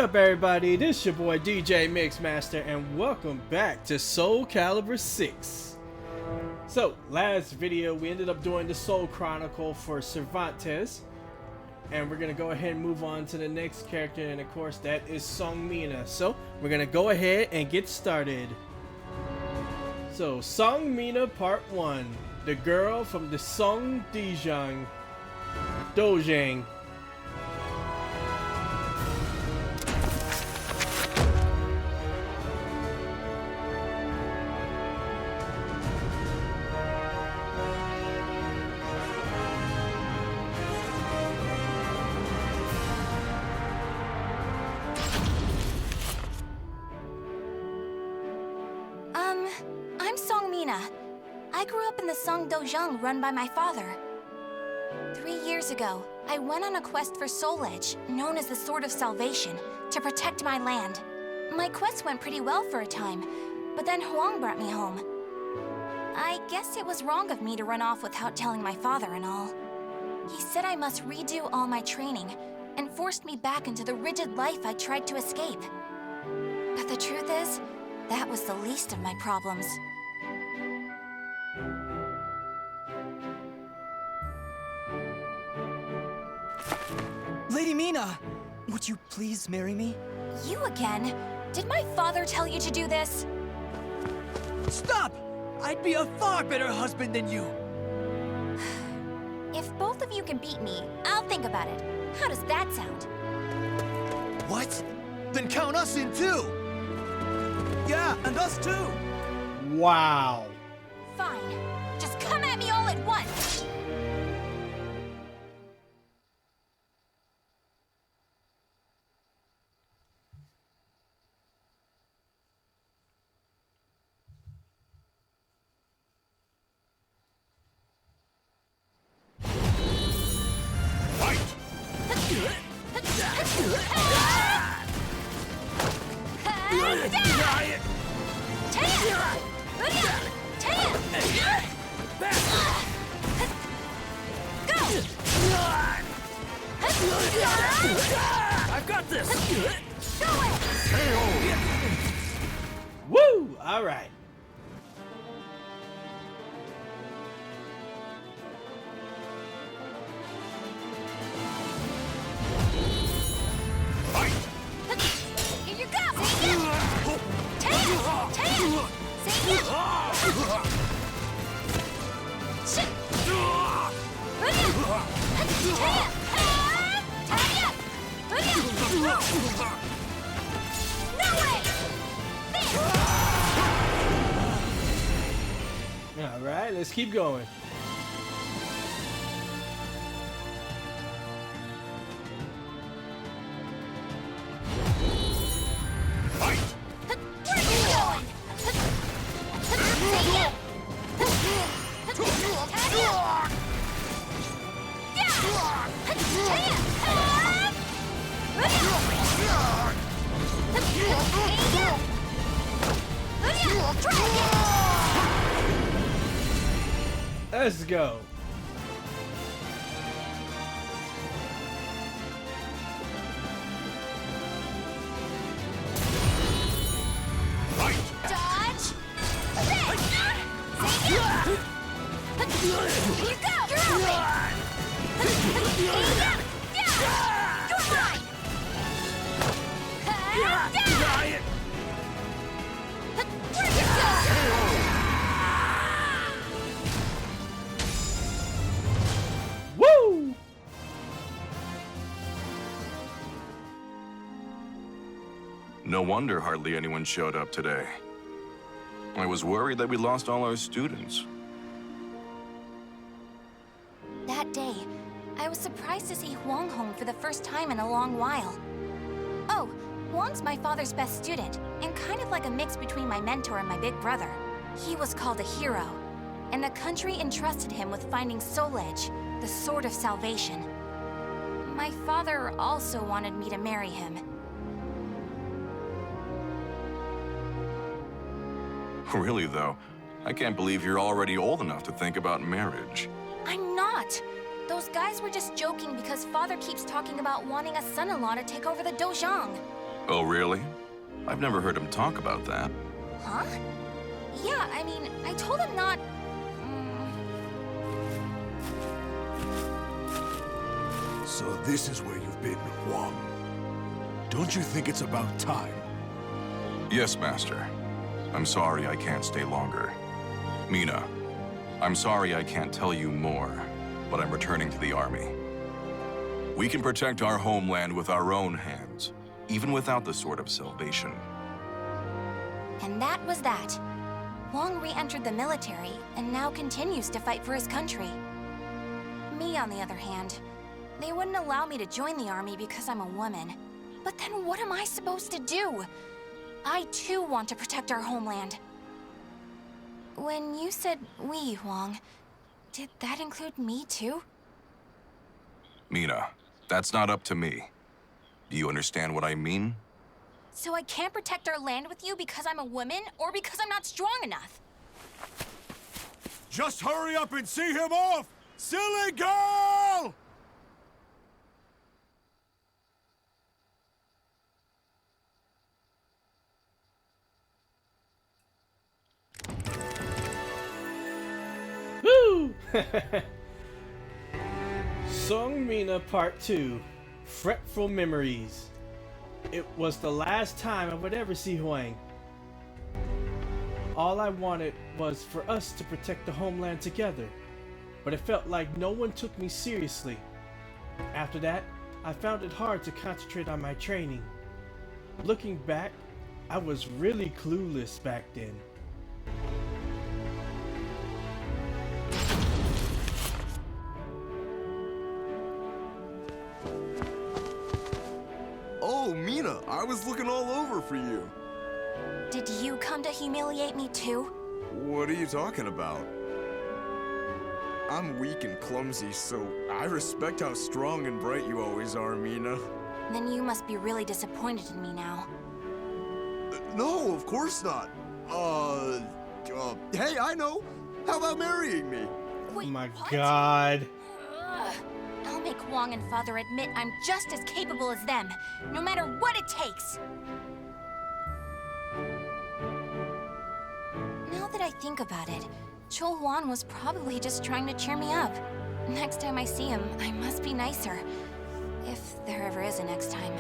up, everybody? This your boy DJ Mixmaster, and welcome back to Soulcalibur VI. So, last video we ended up doing the Soul Chronicle for Cervantes, and we're gonna go ahead and move on to the next character, and of course that is Songmina. So, we're gonna go ahead and get started. So, Songmina Part 1, the girl from the Song Dojang. I'm Songmina. I grew up in the Song Dojang run by my father. 3 years ago, I went on a quest for Soul Edge, known as the Sword of Salvation, to protect my land. My quest went pretty well for a time, but then Huang brought me home. I guess it was wrong of me to run off without telling my father and all. He said I must redo all my training, and forced me back into the rigid life I tried to escape. But the truth is, that was the least of my problems. Lady Mina, would you please marry me? You again? Did my father tell you to do this? Stop! I'd be a far better husband than you. If both of you can beat me, I'll think about it. How does that sound? What? Then count us in too! Yeah, and us too! Wow. Fine. Just come at me all at once! I've got this! Woo! Alright. Here you go! Alright, let's keep going. Let's go. Dodge! Here you go! You're open! You're mine! Where'd you go? Woo! No wonder hardly anyone showed up today. I was worried that we lost all our students. That day, I was surprised to see Huang home for the first time in a long while. Oh, Huang's my father's best student, and kind of like a mix between my mentor and my big brother. He was called a hero, and the country entrusted him with finding Soul Edge, the Sword of Salvation. My father also wanted me to marry him. Really, though, I can't believe you're already old enough to think about marriage. I'm not! Those guys were just joking because Father keeps talking about wanting a son-in-law to take over the Dojang. Oh, really? I've never heard him talk about that. Huh? Yeah, I mean, I told him not... So this is where you've been, Wong. Don't you think it's about time? Yes, Master. I'm sorry I can't stay longer. Mina, I'm sorry I can't tell you more, but I'm returning to the army. We can protect our homeland with our own hands, even without the Sword of Salvation. And that was that. Wong re-entered the military and now continues to fight for his country. Me, on the other hand, they wouldn't allow me to join the army because I'm a woman. But then what am I supposed to do? I too want to protect our homeland. When you said we, Wong, did that include me too? Mina, that's not up to me. Do you understand what I mean? So I can't protect our land with you because I'm a woman, or because I'm not strong enough? Just hurry up and see him off! Silly girl! Woo! Song Mina Part 2, Fretful Memories. It was the last time I would ever see Huang. All I wanted was for us to protect the homeland together, but it felt like no one took me seriously. After that, I found it hard to concentrate on my training. Looking back, I was really clueless back then. Oh, Mina, I was looking all over for you. Did you come to humiliate me too? What are you talking about? I'm weak and clumsy, so I respect how strong and bright you always are, Mina. Then you must be really disappointed in me now. No, of course not. Hey, I know. How about marrying me? Wait, Oh my what? god. Ugh. I'll make Wong and Father admit I'm just as capable as them, no matter what it takes. Now that I think about it, Chol Huan was probably just trying to cheer me up. Next time I see him, I must be nicer. If there ever is a next time.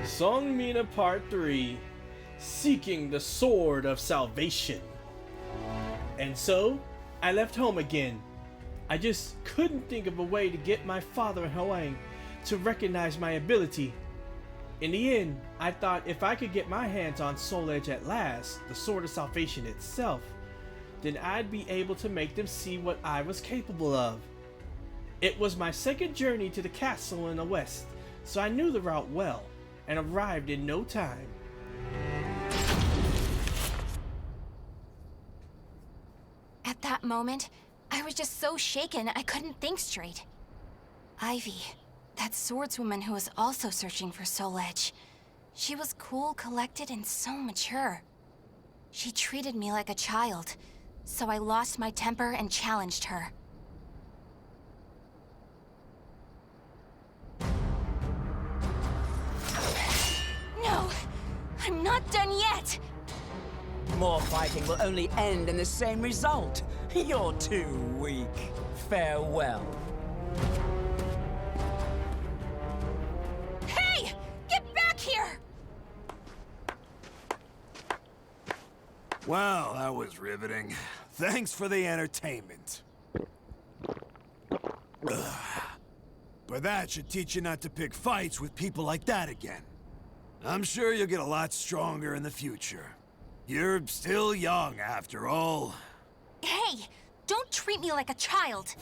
Song Mina Part 3, Seeking the Sword of Salvation. And so, I left home again. I just couldn't think of a way to get my father and Huang to recognize my ability. In the end, I thought if I could get my hands on Soul Edge at last, the Sword of Salvation itself, then I'd be able to make them see what I was capable of. It was my second journey to the castle in the west, so I knew the route well, and arrived in no time. At that moment, I was just so shaken I couldn't think straight. Ivy, that swordswoman who was also searching for Soul Edge. She was cool, collected, and so mature. She treated me like a child, so I lost my temper and challenged her. No! I'm not done yet! More fighting will only end in the same result. You're too weak. Farewell. Hey! Get back here! Well, that was riveting. Thanks for the entertainment. Ugh. But that should teach you not to pick fights with people like that again. I'm sure you'll get a lot stronger in the future. You're still young, after all. Hey! Don't treat me like a child!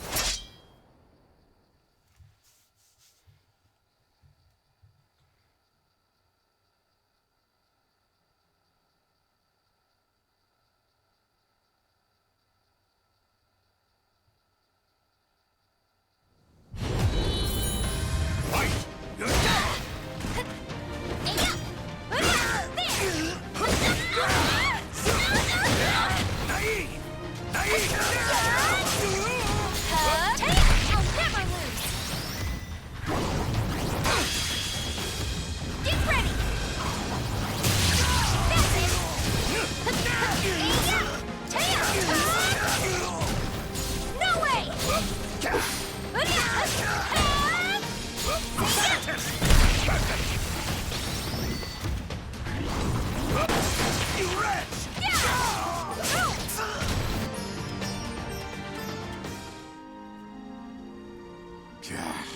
God.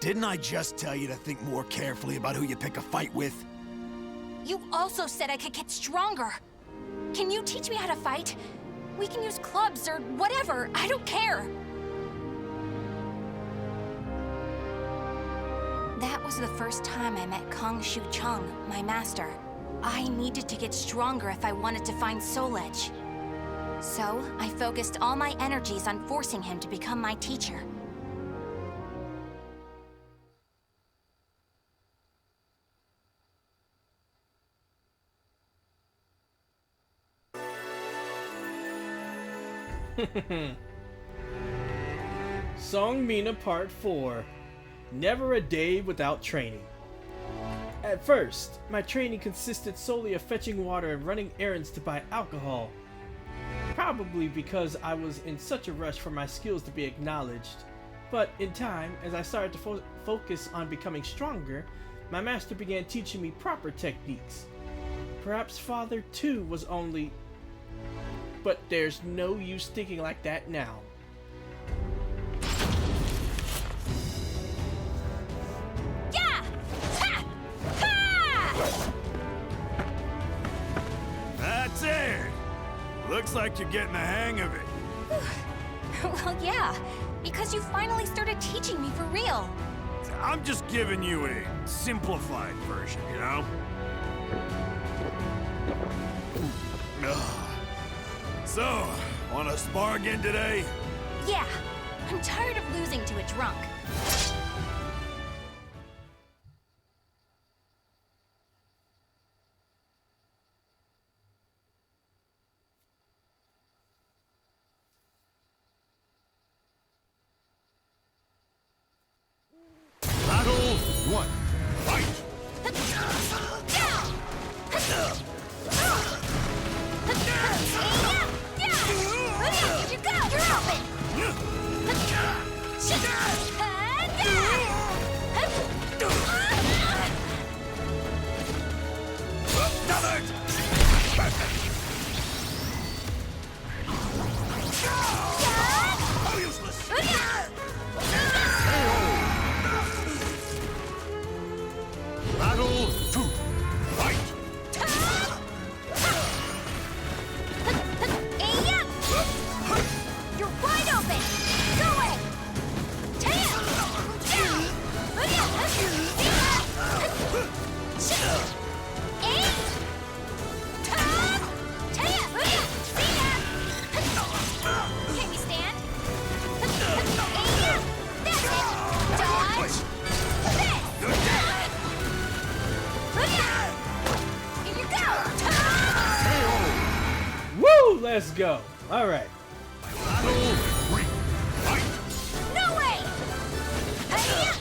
Didn't I just tell you to think more carefully about who you pick a fight with? You also said I could get stronger. Can you teach me how to fight? We can use clubs or whatever. I don't care. That was the first time I met Kong Shu Chung, my master. I needed to get stronger if I wanted to find Soul Edge. So, I focused all my energies on forcing him to become my teacher. Song Mina Part 4. Never a day without training. At first, my training consisted solely of fetching water and running errands to buy alcohol. Probably because I was in such a rush for my skills to be acknowledged. But in time, as I started to focus on becoming stronger, my master began teaching me proper techniques. Perhaps Father too was only... But there's no use thinking like that now. Yeah! Ha! Ha! That's it! Looks like you're getting the hang of it. Well, yeah, because you finally started teaching me for real. I'm just giving you a simplified version, you know? Ugh. So, wanna spar again today? Yeah, I'm tired of losing to a drunk. Battle 1. Fight! Here you go! You're open! Oh, useless! Battle 2. Fight! You're wide open! Go away! Can you stand? That's it! Dodge! Here you go! Woo! Let's go. Alright. Battle 3. Fight! No way! Not yet!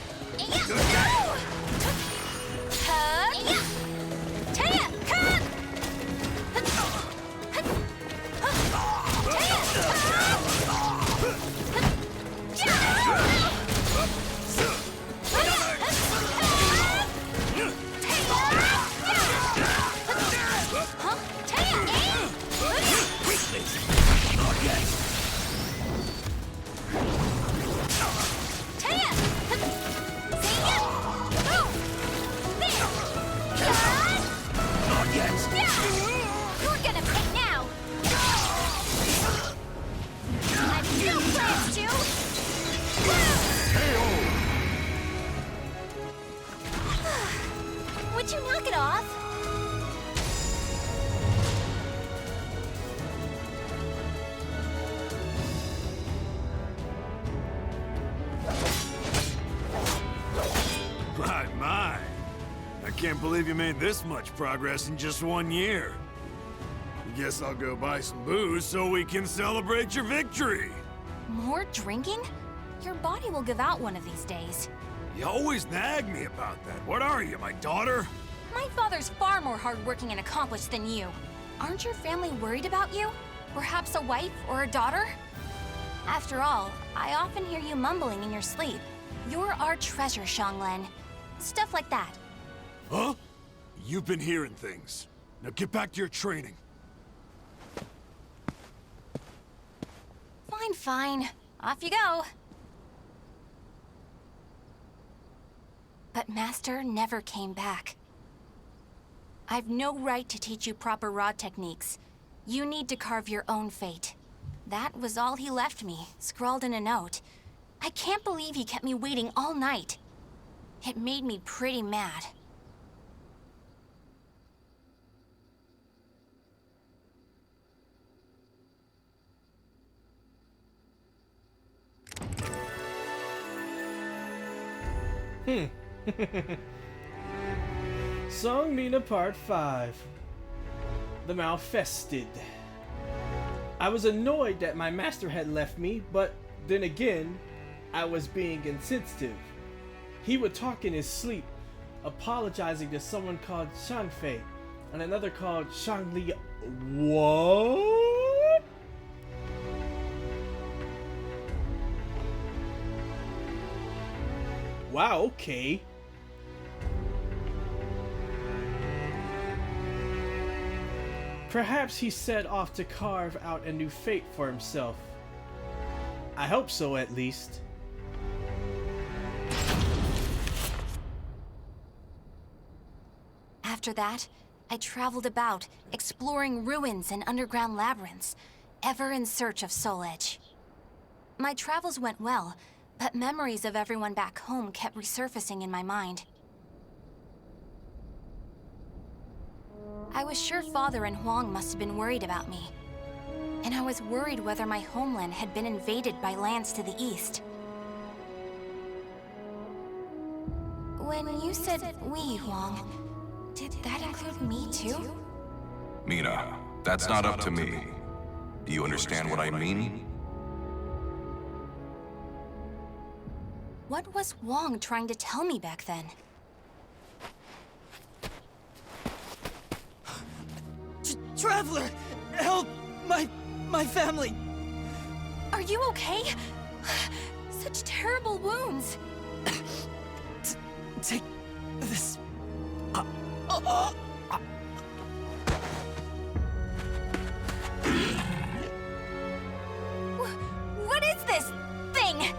Not yet! You're gonna pay now! I've no plans to! Would you knock it off? My. I can't believe you made this much progress in just 1 year. Guess I'll go buy some booze so we can celebrate your victory. More drinking? Your body will give out one of these days. You always nag me about that. What are you, my daughter? My father's far more hardworking and accomplished than you. Aren't your family worried about you? Perhaps a wife or a daughter? After all, I often hear you mumbling in your sleep. You're our treasure, Xianglen. Stuff like that. Huh? You've been hearing things. Now get back to your training. Fine, fine. Off you go. but Master never came back. I've no right to teach you proper rod techniques. You need to carve your own fate. That was all he left me, scrawled in a note. I can't believe he kept me waiting all night. It made me pretty mad. Song Mina Part 5. The Malfested. I was annoyed that my master had left me, but then again, I was being insensitive. He would talk in his sleep, apologizing to someone called Shanfei and another called Shangli. What? Wow, okay. Perhaps he set off to carve out a new fate for himself. I hope so, at least. After that, I traveled about, exploring ruins and underground labyrinths, ever in search of Soul Edge. My travels went well, but memories of everyone back home kept resurfacing in my mind. I was sure Father and Huang must have been worried about me. And I was worried whether my homeland had been invaded by lands to the east. When you said we, Huang, did that include me too? Mina, that's not up to me. Do you understand what I mean? What was Huang trying to tell me back then? Traveler! Help! My family! Are you okay? Such terrible wounds. Take this. What is this thing?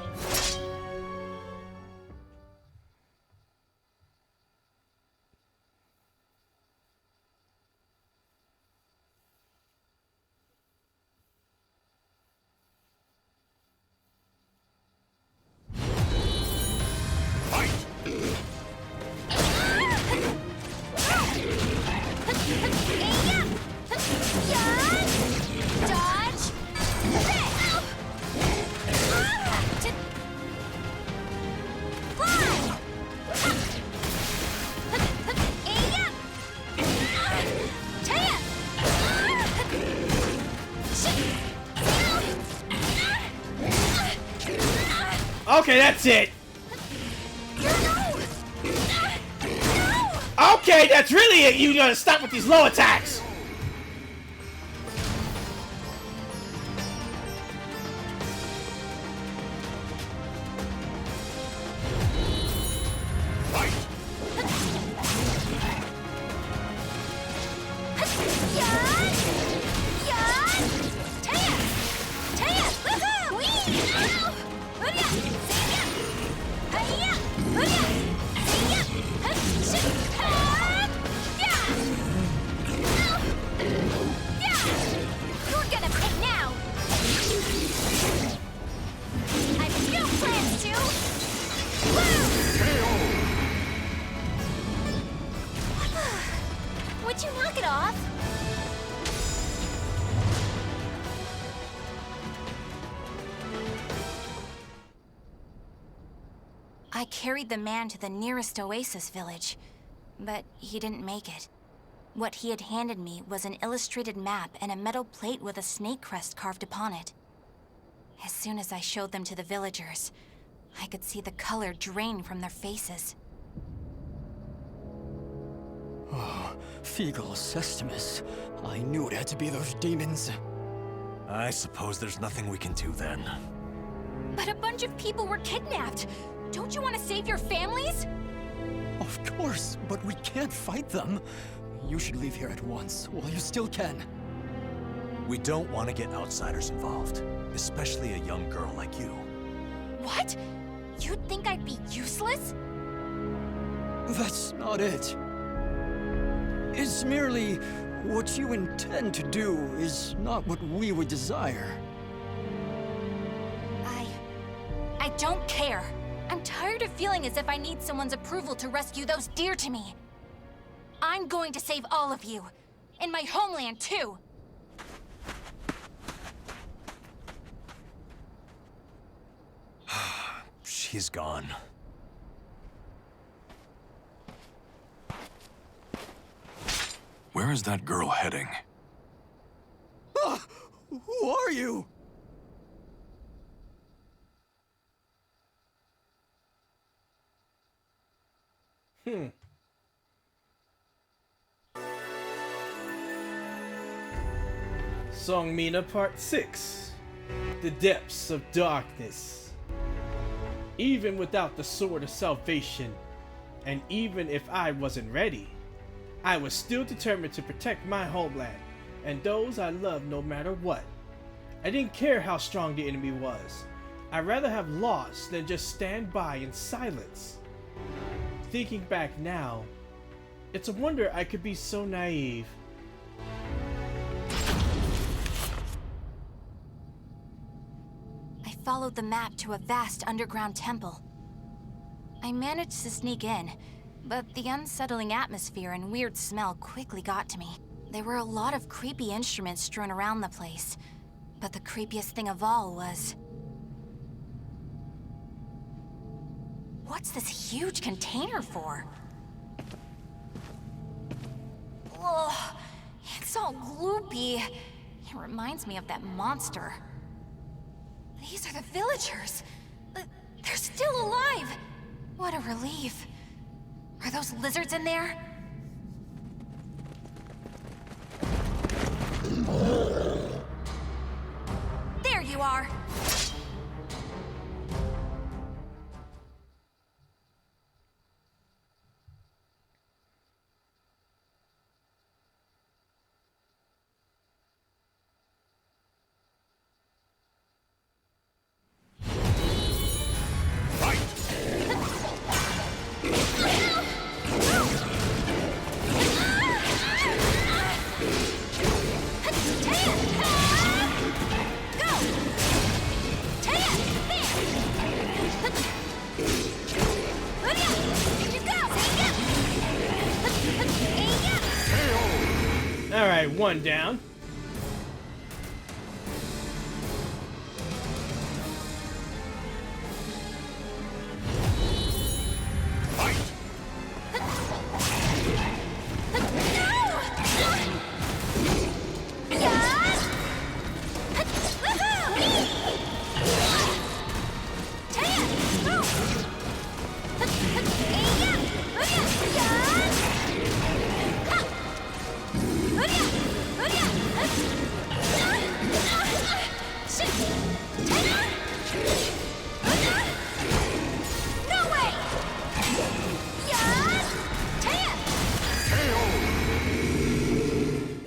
Okay, that's it. Okay, that's really it. You gotta stop with these low attacks. Would you knock it off? I carried the man to the nearest oasis village, but he didn't make it. What he had handed me was an illustrated map and a metal plate with a snake crest carved upon it. As soon as I showed them to the villagers, I could see the color drain from their faces. Oh, Feegle Sestimus. I knew it had to be those demons. I suppose there's nothing we can do then. But a bunch of people were kidnapped. Don't you want to save your families? Of course, but we can't fight them. You should leave here at once, while you still can. We don't want to get outsiders involved, especially a young girl like you. What? You'd think I'd be useless? That's not it. It's merely what you intend to do is not what we would desire. I don't care. I'm tired of feeling as if I need someone's approval to rescue those dear to me. I'm going to save all of you. In my homeland, too. She's gone. Where is that girl heading? Ah, who are you? Song Mina Part 6. The Depths of Darkness. Even without the Sword of Salvation, and even if I wasn't ready, I was still determined to protect my homeland and those I love no matter what. I didn't care how strong the enemy was. I'd rather have lost than just stand by in silence. Thinking back now, it's a wonder I could be so naive. I followed the map to a vast underground temple. I managed to sneak in, but the unsettling atmosphere and weird smell quickly got to me. There were a lot of creepy instruments strewn around the place, but the creepiest thing of all was... What's this huge container for? Ugh, it's all gloopy. It reminds me of that monster. These are the villagers. They're still alive. What a relief. Are those lizards in there? There you are. Alright, one down.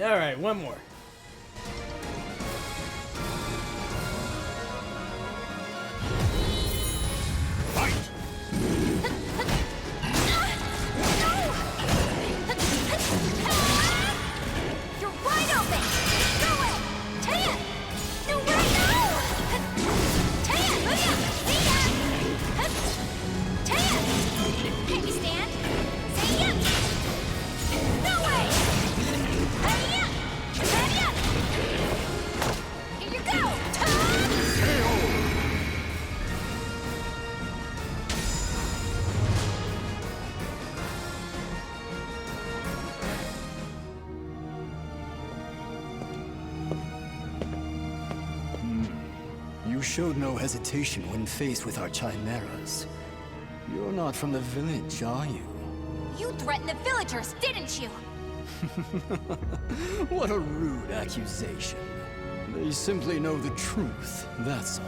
Alright, one more. You're wide open! Go away! Taya! No way! No! Taya! See ya! Taya! Can you stand? See ya! No way! Taya! Taya! Here you go! You showed no hesitation when faced with our chimeras. You're not from the village, are you? You threatened the villagers, didn't you? What a rude accusation. They simply know the truth, that's all.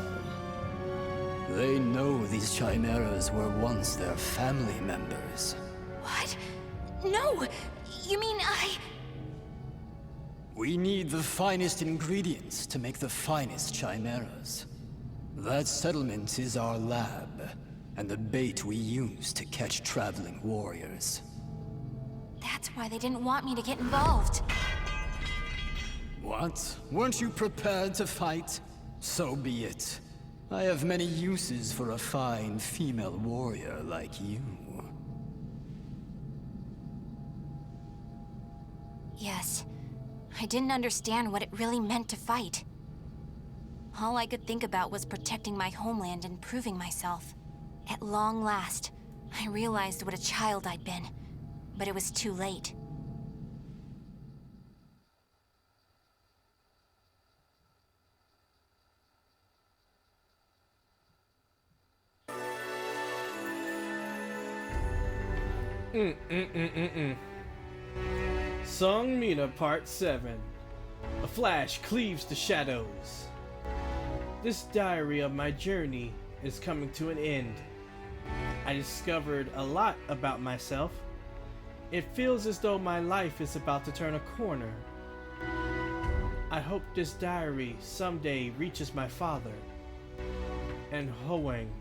They know these chimeras were once their family members. What? No! You mean We need the finest ingredients to make the finest chimeras. That settlement is our lab, and the bait we use to catch traveling warriors. That's why they didn't want me to get involved. What? Weren't you prepared to fight? So be it. I have many uses for a fine female warrior like you. Yes. I didn't understand what it really meant to fight. All I could think about was protecting my homeland and proving myself. At long last, I realized what a child I'd been, but it was too late. Song Mina Part 7. A flash cleaves the shadows. This diary of my journey is coming to an end. I discovered a lot about myself. It feels as though my life is about to turn a corner. I hope this diary someday reaches my father and Hoang.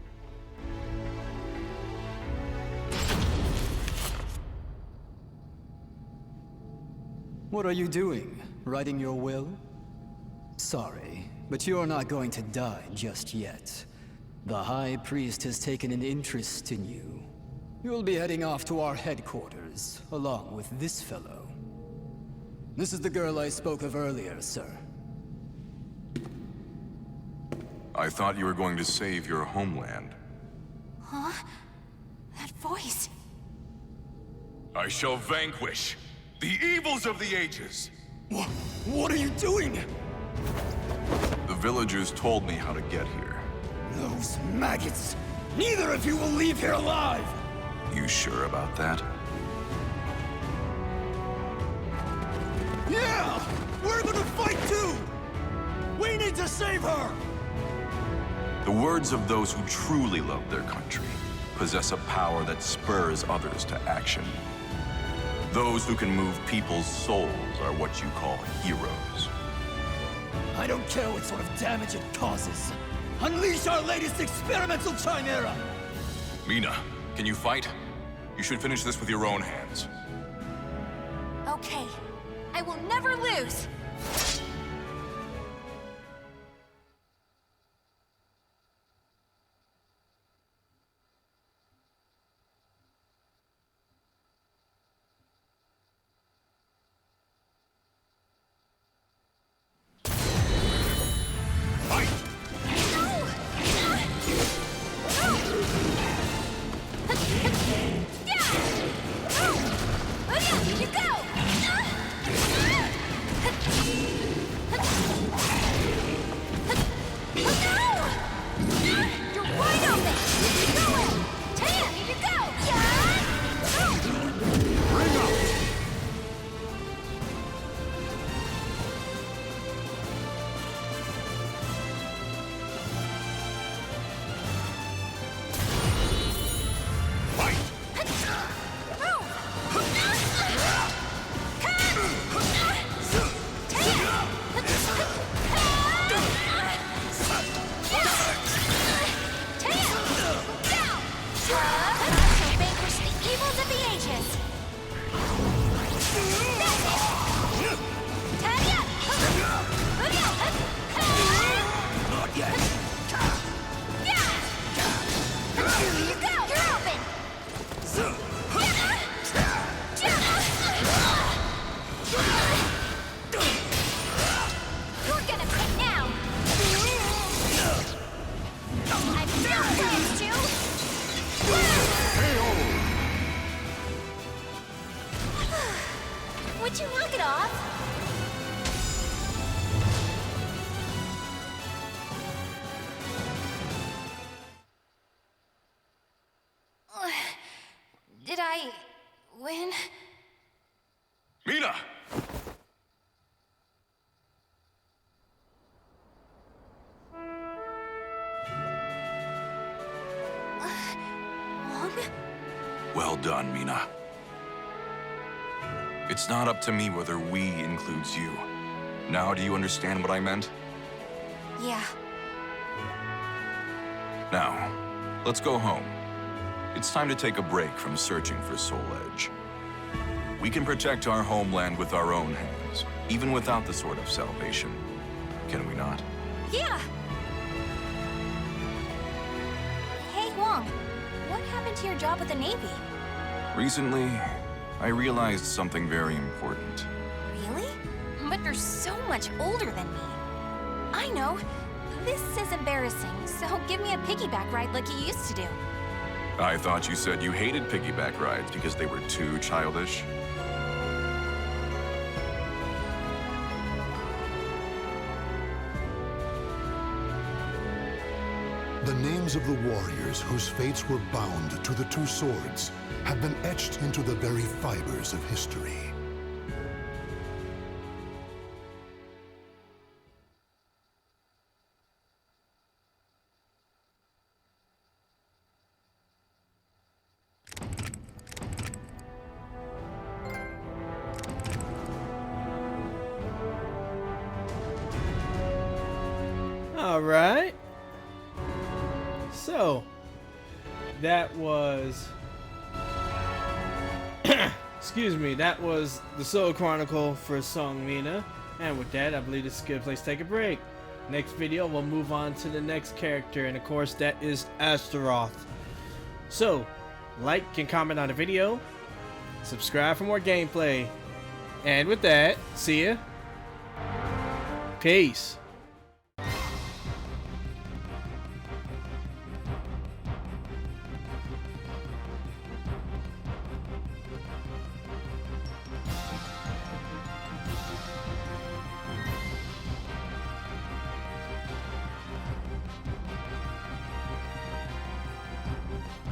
What are you doing? Writing your will? Sorry, but you're not going to die just yet. The High Priest has taken an interest in you. You'll be heading off to our headquarters, along with this fellow. This is the girl I spoke of earlier, sir. I thought you were going to save your homeland. Huh? That voice. I shall vanquish the evils of the ages. What are you doing? The villagers told me how to get here. Those maggots! Neither of you will leave here alive! You sure about that? Yeah! We're gonna fight too! We need to save her! The words of those who truly love their country possess a power that spurs others to action. Those who can move people's souls are what you call heroes. I don't care what sort of damage it causes. Unleash our latest experimental chimera! Mina, can you fight? You should finish this with your own hands. Okay. I will never lose! Would you knock it off? Did I win? Mina! Well done, Mina. It's not up to me whether we includes you. Now do you understand what I meant? Yeah. Now, let's go home. It's time to take a break from searching for Soul Edge. We can protect our homeland with our own hands, even without the Sword of Salvation. Can we not? Yeah! Hey, Wong, what happened to your job with the Navy? Recently, I realized something very important. Really? But you're so much older than me. I know. This is embarrassing, so give me a piggyback ride like you used to do. I thought you said you hated piggyback rides because they were too childish. The names of the warriors whose fates were bound to the two swords have been etched into the very fibers of history. All right. So that was excuse me, that was the Soul Chronicle for Song Mina. And with that, I believe this is a good place to take a break. Next video, we'll move on to the next character, and of course that is Astaroth. So, like and comment on the video, subscribe for more gameplay, and with that, see ya. Peace.